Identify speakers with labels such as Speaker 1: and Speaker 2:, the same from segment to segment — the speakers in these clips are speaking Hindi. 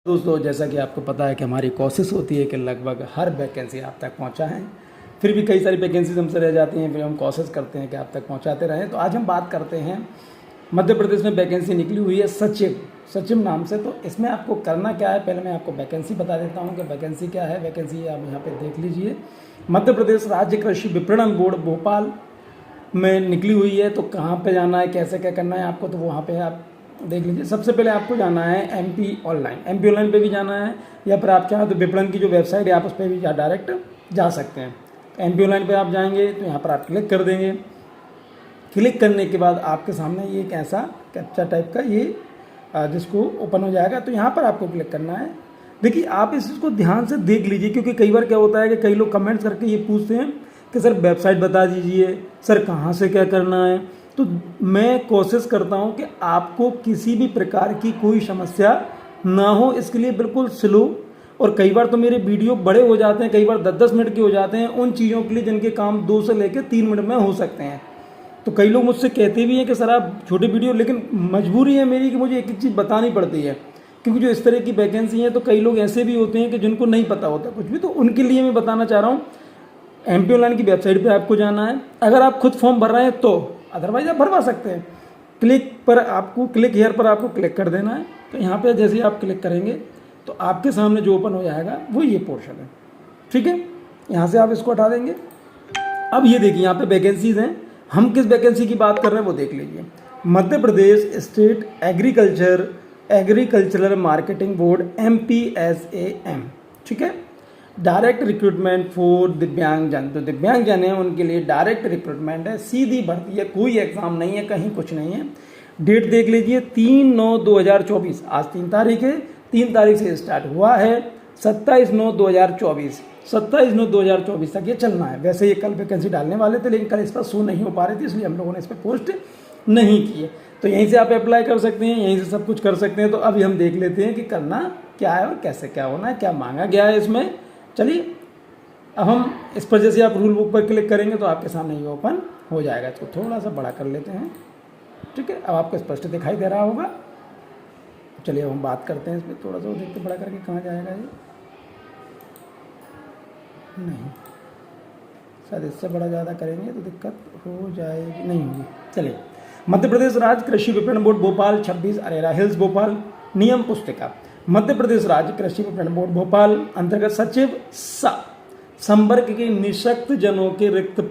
Speaker 1: दोस्तों, जैसा कि आपको पता है कि हमारी कोशिश होती है कि लगभग हर वैकेंसी आप तक पहुंचाएं। फिर भी कई सारी वैकेंसीज हमसे रह जाती हैं, फिर हम कोशिश करते हैं कि आप तक पहुंचाते रहें। तो आज हम बात करते हैं मध्य प्रदेश में वैकेंसी निकली हुई है सचिव नाम से। तो इसमें आपको करना क्या है, पहले मैं आपको वैकेंसी बता देता हूँ कि वैकेंसी क्या है। वैकेंसी आप यहाँ पर देख लीजिए, मध्य प्रदेश राज्य कृषि विपणन बोर्ड भोपाल में निकली हुई है। तो कहाँ पर जाना है, कैसे क्या करना है आपको, तो वहाँ पर आप देख लीजिए। सबसे पहले आपको जाना है एमपी ऑनलाइन पे भी जाना है, या फिर आप चाहें तो विपणन की जो वेबसाइट है आप उस पर भी डायरेक्ट जा सकते हैं। तो एमपी ऑनलाइन पे आप जाएंगे तो यहाँ पर आप क्लिक कर देंगे। क्लिक करने के बाद आपके सामने ये एक ऐसा कैप्चा टाइप का ये जिसको ओपन हो जाएगा। तो यहाँ पर आपको क्लिक करना है। देखिए, आप इस चीज़ को ध्यान से देख लीजिए, क्योंकि कई बार क्या होता है कि कई लोग कमेंट्स करके ये पूछते हैं कि सर वेबसाइट बता दीजिए, सर कहाँ से क्या करना है। तो मैं कोशिश करता हूं कि आपको किसी भी प्रकार की कोई समस्या ना हो, इसके लिए बिल्कुल स्लो। और कई बार तो मेरे वीडियो बड़े हो जाते हैं, कई बार 10-10 मिनट के हो जाते हैं उन चीज़ों के लिए जिनके काम 2 से लेकर 3 मिनट में हो सकते हैं। तो कई लोग मुझसे कहते भी हैं कि सर आप छोटे वीडियो, लेकिन मजबूरी है मेरी कि मुझे एक एक चीज़ बतानी पड़ती है, क्योंकि जो इस तरह की वैकेंसी है तो कई लोग ऐसे भी होते हैं कि जिनको नहीं पता होता कुछ भी। तो उनके लिए मैं बताना चाह रहा हूँ, एमपी ऑनलाइन की वेबसाइट पे आपको जाना है। अगर आप खुद फॉर्म भर रहे हैं तो, अदरवाइज आप भरवा सकते हैं। क्लिक हियर पर आपको क्लिक कर देना है। तो यहाँ पे जैसे ही आप क्लिक करेंगे तो आपके सामने जो ओपन हो जाएगा वो ये पोर्शन है, ठीक है। यहाँ से आप इसको हटा देंगे। अब ये देखिए, यहाँ पे वैकेंसीज हैं। हम किस वैकेंसी की बात कर रहे हैं वो देख लीजिए। Madhya Pradesh state agricultural marketing board MPSAM, ठीक है। डायरेक्ट रिक्रूटमेंट फॉर दिव्यांगजन। तो दिव्यांगजन है उनके लिए डायरेक्ट रिक्रूटमेंट है, सीधी भर्ती है, कोई एग्जाम नहीं है, कहीं कुछ नहीं है। डेट देख लीजिए, 3/9/2024, आज 3 तारीख है, 3 तारीख से स्टार्ट हुआ है, 27/9/2024, 27/9/2024 तक ये चलना है। वैसे ये कल वैकेंसी डालने वाले थे, लेकिन कल इस पर शो नहीं हो पा रही थी, इसलिए हम लोगों ने इस पर पोस्ट नहीं किए। तो यहीं से आप अप्लाई कर सकते हैं, यहीं से सब कुछ कर सकते हैं। तो अभी हम देख लेते हैं कि करना क्या है और कैसे क्या होना है, क्या मांगा गया है इसमें। चलिए, अब हम इस पर जैसे आप रूल बुक पर क्लिक करेंगे तो आपके सामने ये ओपन हो जाएगा। इसको थोड़ा सा बड़ा कर लेते हैं, ठीक है। अब आपको स्पष्ट दिखाई दे रहा होगा। चलिए अब हम बात करते हैं इसमें, थोड़ा सा देखते बड़ा करके कहाँ जाएगा ये। नहीं, शायद इससे बड़ा ज़्यादा करेंगे तो दिक्कत हो जाएगी, नहीं होगी। चलिए, मध्य प्रदेश राज्य कृषि विपणन बोर्ड भोपाल 26 अरेरा हिल्स भोपाल। नियम पुस्तिका, मध्य प्रदेश राज्य कृषि विपणन बोर्ड भोपाल अंतर्गत सचिव संवर्ग के निःशक्त जनों के रिक्त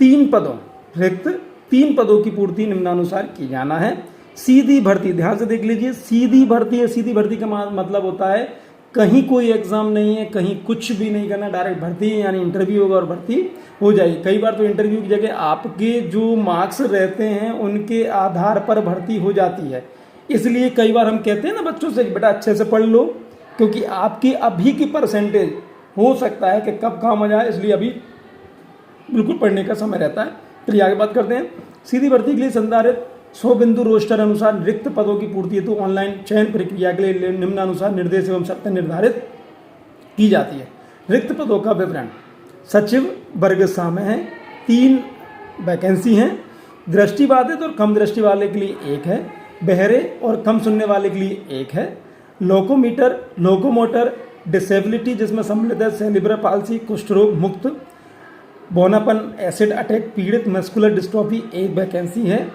Speaker 1: 3 पदों की पूर्ति निम्नानुसार की जाना है। सीधी भर्ती, ध्यान से देख लीजिए, सीधी भर्ती है। सीधी भर्ती का मतलब होता है कहीं कोई एग्जाम नहीं है, कहीं कुछ भी नहीं करना, डायरेक्ट भर्ती है, यानी इंटरव्यू होगा और भर्ती हो जाएगी। कई बार तो इंटरव्यू की जगह आपके जो मार्क्स रहते हैं उनके आधार पर भर्ती हो जाती है। इसलिए कई बार हम कहते हैं ना बच्चों से, बेटा अच्छे से पढ़ लो, क्योंकि आपकी अभी की परसेंटेज हो सकता है कि कब काम आ जाए, इसलिए अभी बिल्कुल पढ़ने का समय रहता है। चलिए आगे बात करते हैं। सीधी भर्ती के लिए संधारित 100 बिंदु रोस्टर अनुसार रिक्त पदों की पूर्ति हेतु ऑनलाइन चयन प्रक्रिया के लिए निम्नानुसार निर्देश एवं शर्तें निर्धारित की जाती है। रिक्त पदों का विवरण सचिव वर्ग में है, 3 वैकेंसी हैं। दृष्टिबाधित और कम दृष्टि वाले के लिए 1 है, बहरे और कम सुनने वाले के लिए 1 है। लोकोमोटर डिसेबिलिटी जिसमें सम्मिलित है सेरिब्रल पाल्सी, कुष्ठ रोग मुक्त, बोनापन, एसिड अटैक पीड़ित, मस्कुलर डिस्ट्रॉफी 1 वैकेंसी है।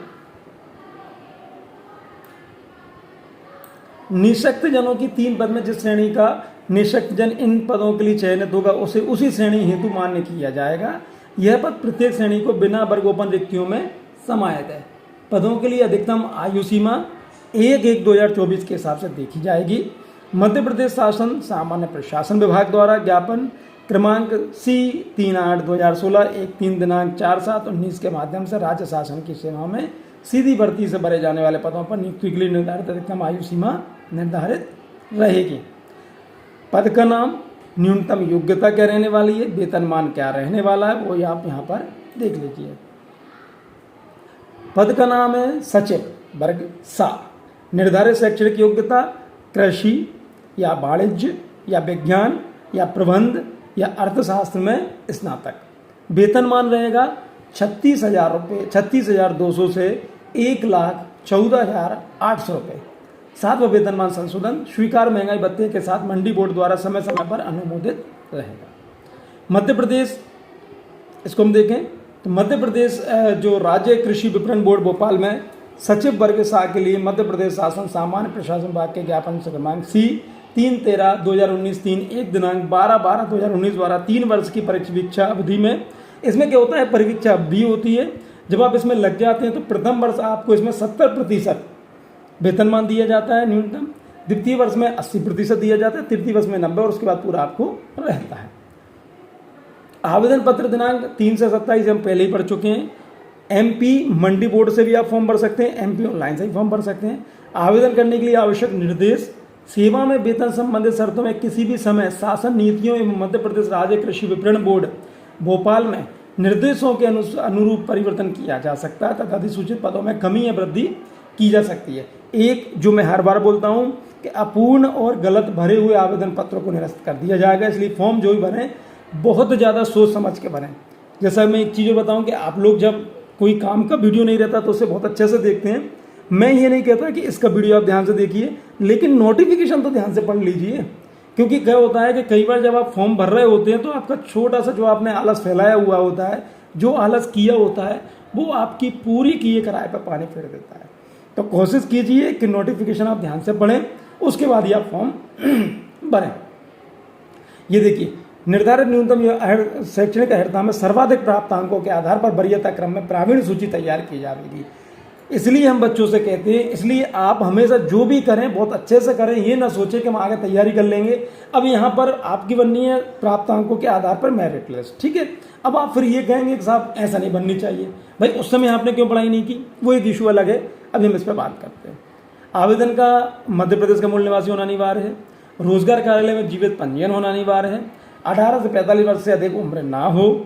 Speaker 1: निःशक्त जनों की 3 पद में जिस श्रेणी का निःशक्त जन इन पदों के लिए चयनित होगा उसे उसी श्रेणी हेतु मान्य किया जाएगा। यह पद प्रत्येक श्रेणी को बिना वर्गोपन रिक्तियों में समाहित है। पदों के लिए अधिकतम आयु सीमा 1/1/2024 के हिसाब से देखी जाएगी। मध्य प्रदेश शासन सामान्य प्रशासन विभाग द्वारा ज्ञापन क्रमांक C38/2016 13 दिनांक 4/7/19 के माध्यम से राज्य शासन की सेवा में सीधी भर्ती से भरे जाने वाले पदों पर नियुक्ति के लिए निर्धारित अधिकतम आयु सीमा निर्धारित रहेगी। पद का नाम, न्यूनतम योग्यता क्या रहने वाली है, वेतनमान क्या रहने वाला है, वो आप यहाँ पर देख लीजिए। पद का नाम है सचिव वर्ग सा। निर्धारित शैक्षणिक योग्यता कृषि या वाणिज्य या विज्ञान या प्रबंध या अर्थशास्त्र में स्नातक। वेतनमान रहेगा 36,000 रुपये, 36,200 से 14,800 रुपये। 7वां वेतनमान संशोधन स्वीकार महंगाई भत्ते के साथ मंडी बोर्ड द्वारा समय समय पर अनुमोदित रहेगा। मध्य प्रदेश, इसको हम देखें तो मध्य प्रदेश जो राज्य कृषि विपणन बोर्ड भोपाल में सचिव वर्ग शाह के लिए मध्य प्रदेश शासन सामान्य प्रशासन विभाग के ज्ञापन क्रमांक C 3/13/2019 3/1 दिनांक 12/12/2019 द्वारा 3 वर्ष की परीक्षा अवधि में, इसमें क्या होता है, परीक्षा अवधि होती है। जब आप इसमें लग जाते हैं तो प्रथम वर्ष आपको इसमें 70% वेतनमान दिया जाता है न्यूनतम, द्वितीय वर्ष में 80% दिया जाता है, तृतीय वर्ष में 90% और उसके बाद पूरा आपको रहता है। आवेदन पत्र दिनांक 3 से 27 हम पहले ही पढ़ चुके हैं। MP मंडी बोर्ड से भी आप फॉर्म भर सकते हैं, MP ऑनलाइन से भी फॉर्म भर सकते हैं। आवेदन करने के लिए आवश्यक निर्देश, सेवा में वेतन संबंधित शर्तों में किसी भी समय शासन नीतियों एवं मध्य प्रदेश राज्य कृषि विपणन बोर्ड भोपाल में निर्देशों के अनुरूप परिवर्तन किया जा सकता है तथा अधिसूचित पदों में कमी या वृद्धि की जा सकती है। एक जो मैं हर बार बोलता हूं कि अपूर्ण और गलत भरे हुए आवेदन पत्रों को निरस्त कर दिया जाएगा, इसलिए फॉर्म जो भी भरें बहुत ज़्यादा सोच समझ के भरें। जैसा मैं एक चीज़ बताऊं कि आप लोग जब कोई काम का वीडियो नहीं रहता तो उसे बहुत अच्छे से देखते हैं। मैं ये नहीं कहता कि इसका वीडियो आप ध्यान से देखिए, लेकिन नोटिफिकेशन तो ध्यान से पढ़ लीजिए, क्योंकि क्या होता है कि कई बार जब आप फॉर्म भर रहे होते हैं तो आपका छोटा सा जो आपने आलस फैलाया हुआ होता है, जो आलस किया होता है, वो आपकी पूरी किए कराए पर पानी फेर देता है। तो कोशिश कीजिए कि नोटिफिकेशन आप ध्यान से पढ़ें, उसके बाद ही आप फॉर्म भरें। ये देखिए, निर्धारित न्यूनतम शैक्षणिक अर्हता में सर्वाधिक प्राप्त अंकों के आधार पर वरीयता क्रम में प्रावीण्य सूची तैयार की जाएगी। इसलिए हम बच्चों से कहते हैं, इसलिए आप हमेशा जो भी करें बहुत अच्छे से करें, ये ना सोचें कि हम आगे तैयारी कर लेंगे। अब यहाँ पर आपकी बननी है प्राप्त अंकों के आधार पर मेरिट लिस्ट, ठीक है। अब आप फिर ये कहेंगे कि साहब ऐसा नहीं बननी चाहिए, भाई उस समय आपने क्यों पढ़ाई नहीं की, वो एक इशू अलग है, अभी हम इस पर बात करते हैं। आवेदन का मध्य प्रदेश का मूल निवासी होना अनिवार्य है, रोजगार कार्यालय में जीवित पंजीयन होना अनिवार्य है, 18 से 45 वर्ष से अधिक उम्र ना हो,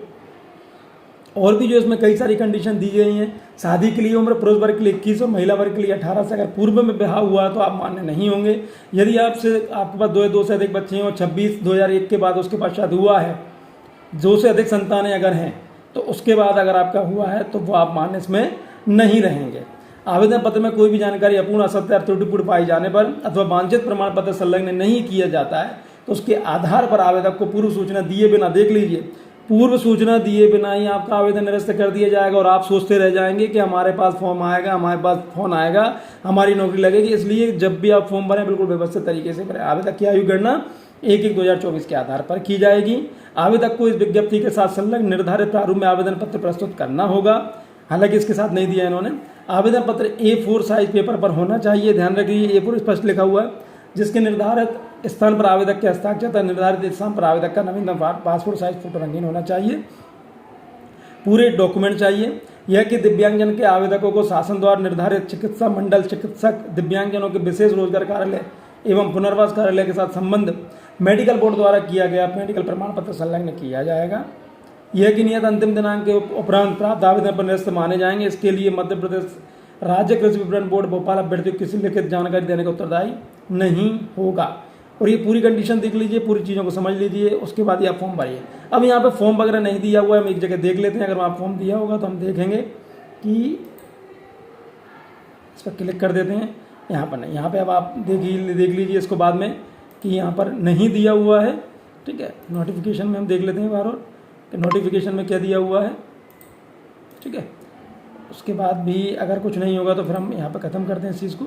Speaker 1: और भी जो इसमें कई सारी कंडीशन दी गई हैं। शादी के लिए उम्र पुरुष वर्ग के लिए 21 और महिला वर्ग के लिए 18 से, अगर पूर्व में ब्याह हुआ तो आप मान्य नहीं होंगे। यदि आपके पास 2 से अधिक बच्चे हैं और 26 2001 के बाद उसके पश्चात हुआ है, 2 से अधिक संतानें अगर हैं तो उसके बाद अगर आपका हुआ है तो वो आप मान्य इसमें नहीं रहेंगे। आवेदन पत्र में कोई भी जानकारी अपूर्ण, असत्य या त्रुटिपूर्ण पाई जाने पर अथवा वांछित प्रमाण पत्र संलग्न नहीं किया जाता है तो उसके आधार पर आवेदक को पूर्व सूचना दिए बिना, देख लीजिए, पूर्व सूचना दिए बिना ही आपका आवेदन निरस्त कर दिया जाएगा और आप सोचते रह जाएंगे कि हमारे पास फॉर्म आएगा, हमारे पास फोन आएगा, हमारी नौकरी लगेगी। इसलिए जब भी आप फॉर्म भरें बिल्कुल व्यवस्थित तरीके से भरें। आवेदक की आयु गणना 1/1/2024 के आधार पर की जाएगी। आवेदक को इस विज्ञप्ति के साथ संलग्न निर्धारित प्रारूप में आवेदन पत्र प्रस्तुत करना होगा, हालांकि इसके साथ नहीं दिया इन्होंने। आवेदन पत्र A4 साइज पेपर पर होना चाहिए, ध्यान रखिए A4 स्पष्ट लिखा हुआ है, जिसके निर्धारित स्थान पर आवेदक के हस्ताक्षर तथा निर्धारित स्थान पर आवेदक का नवीनतम पासपोर्ट साइज फोटो रंगीन होना चाहिए। पूरे डॉक्यूमेंट चाहिए। यह कि दिव्यांगजन के आवेदकों को शासन द्वारा निर्धारित चिकित्सा मंडल, चिकित्सक, दिव्यांगजनों के विशेष रोजगार कार्यालय एवं पुनर्वास कार्यालय के साथ संबंध मेडिकल बोर्ड द्वारा किया गया मेडिकल प्रमाण पत्र संलग्न किया जाएगा। यह कि नियत अंतिम दिनांक के उपरांत प्राप्त आवेदन पर निरस्त माने जाएंगे। इसके लिए मध्य प्रदेश राज्य कृषि विपणन बोर्ड भोपाल अभ्यर्थी को किसी लिखित जानकारी देने का उत्तरदायी नहीं होगा। और ये पूरी कंडीशन देख लीजिए, पूरी चीज़ों को समझ लीजिए, उसके बाद ही आप फॉर्म भरिए। अब यहाँ पे फॉर्म वगैरह नहीं दिया हुआ है, हम एक जगह देख लेते हैं। अगर वहाँ फॉर्म दिया होगा तो हम देखेंगे कि इस पर क्लिक कर देते हैं, यहाँ पर नहीं, यहाँ पे अब आप देख लीजिए इसको बाद में कि यहाँ पर नहीं दिया हुआ है, ठीक है। नोटिफिकेशन में हम देख लेते हैं बार और कि नोटिफिकेशन में क्या दिया हुआ है, ठीक है। उसके बाद भी अगर कुछ नहीं होगा तो फिर हम यहाँ पर ख़त्म करते हैं इस चीज़ को,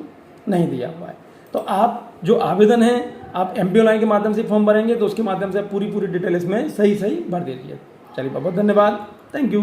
Speaker 1: नहीं दिया हुआ है। तो आप जो आवेदन है आप MP ऑनलाइन के माध्यम से फॉर्म भरेंगे तो उसके माध्यम से आप पूरी डिटेल इसमें सही भर दीजिए। चलिए बहुत बहुत धन्यवाद, थैंक यू।